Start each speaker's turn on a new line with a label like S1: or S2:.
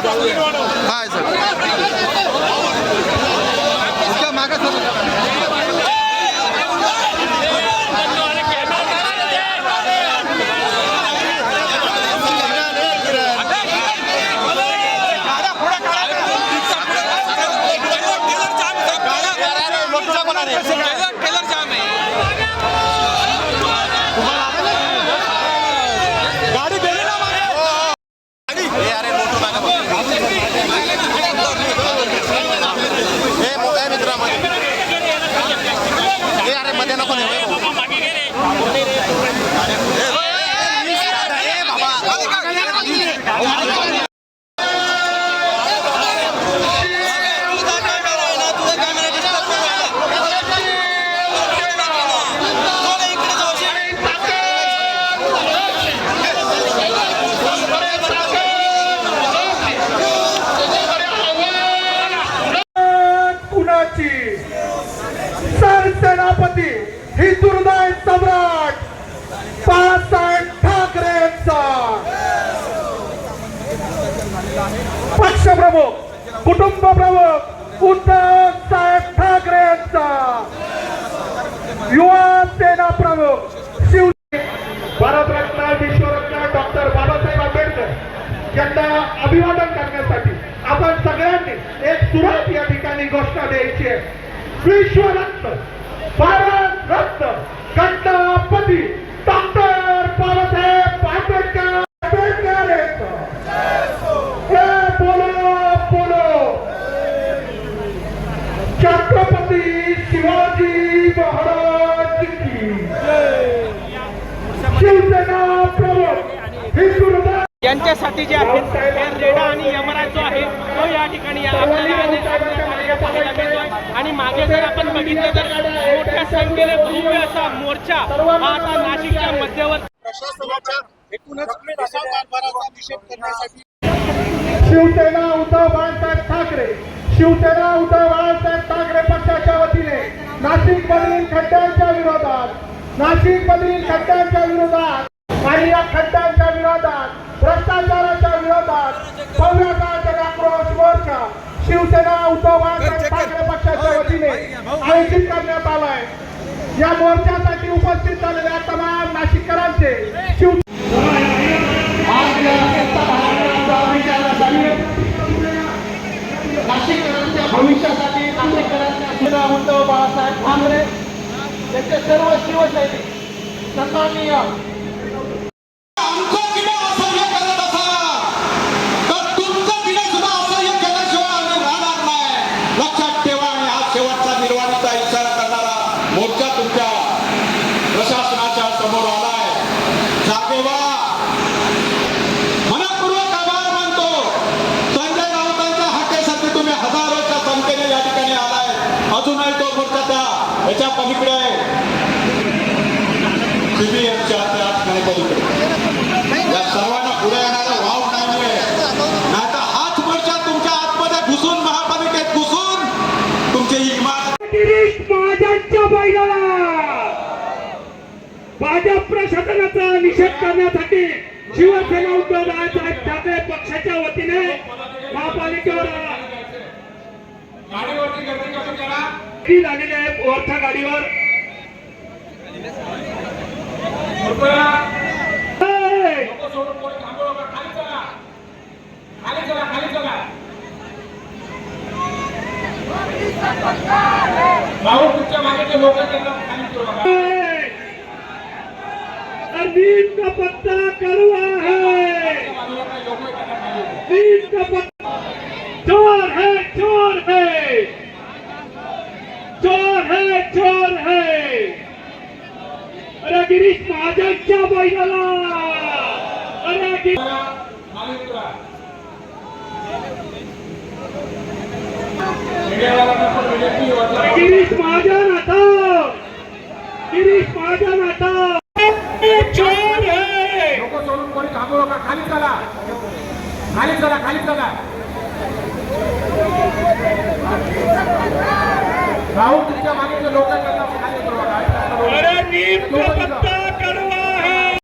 S1: Hi sir इसका मागा sir
S2: सरसेनापती हिंदुहृदय सम्राट बाळासाहेब ठाकरेंचा पक्षप्रमुख कुटुंब प्रमुख उद्धव साहेब ठाकरेंचा युवा सेना प्रमुख भारतरत्न विश्वरत्न डॉक्टर बाबासाहेब आंबेडकर यांना अभिवादन करण्यासाठी आपण सगळ्यांनी एक सुरुवात या ठिकाणी घोषणा द्यायची आहे। विश्वरत्न भारत रत्न गणपती डॉक्टर बाबासाहेब आंबेडकर बोलो छत्रपती शिवाजी महाराज की शिवसेना प्रमुख हिंदुहृदय
S3: यांच्यासाठी जे आहे रेडा आणि यमराज जो आहे तो या ठिकाणी आणि मागे जर आपण बघितलं तर मोठ्या संख्येने भव्य असा मोर्चा हा आता नाशिकच्या मध्यवर्ती
S4: प्रशासनाच्या एकूणच असा कारभाराचा निषेध करण्यासाठी
S2: शिवसेना उद्धव बाळासाहेब ठाकरे शिवसेना उद्धव बाळासाहेब ठाकरे पक्षाच्या वतीने नाशिक मधील खड्ड्यांच्या विरोधात आणि या खड्ड्यांच्या विरोधात भ्रष्टाचाराच्या विरोधात भव्य आक्रोश मोर्चा शिवसेना उद्धव बाळासाहेब ठाकरे पक्षाच्या वतीने आयोजित करण्यात आलाय। या मोर्चासाठी उपस्थित झालेल्या तमाम नाशिककरांचे नाशिककरांच्या भविष्यासाठी नाशिककरांच्या उद्धव बाळासाहेब ठाकरे त्यांचे सर्व शिवसैनिक सन्माननीय
S4: मोर्चा तुमच्या प्रशासनाच्या समोर आलाय। जागेवा मनपूर्वक आभार मानतो। संजय राऊतांच्या हाकेसाठी तुम्ही हजारोच्या संख्येने या ठिकाणी आलाय। अजूनही तो मोर्चा त्या याच्या पलीकडे आहे सीबीएमच्या त्या पलीकडे या सर्वांना पुढे येणारा वाव नाहीये नाहीतर हाच मोर्चा तुमच्या आतमध्ये घुसून महापालिकेत घुसून तुमची ही इमारत
S2: भाजप प्रशासनाचा निषेध करण्यासाठी शिवसेना उद्धव बाळासाहेब ठाकरे पक्षाच्या वतीने महापालिकेवर झालेली आहे। वरच्या गाडीवर नीम का पत्ता कड़वा है, नीम का पत्ता चोर है, चोर है, चोर है, चोर है। अरे गिरीश महाजनच्या बैलाला अरे गिरीश महाजन हटाओ, गिरीश महाजन हटाओ। चोर है
S4: लोक सोडून कोणी थांबू नका। खाली चला, खाली चला, खाली चला। राहुल तुमच्या मागे लोक खाली
S2: अरे नीम का पत्ता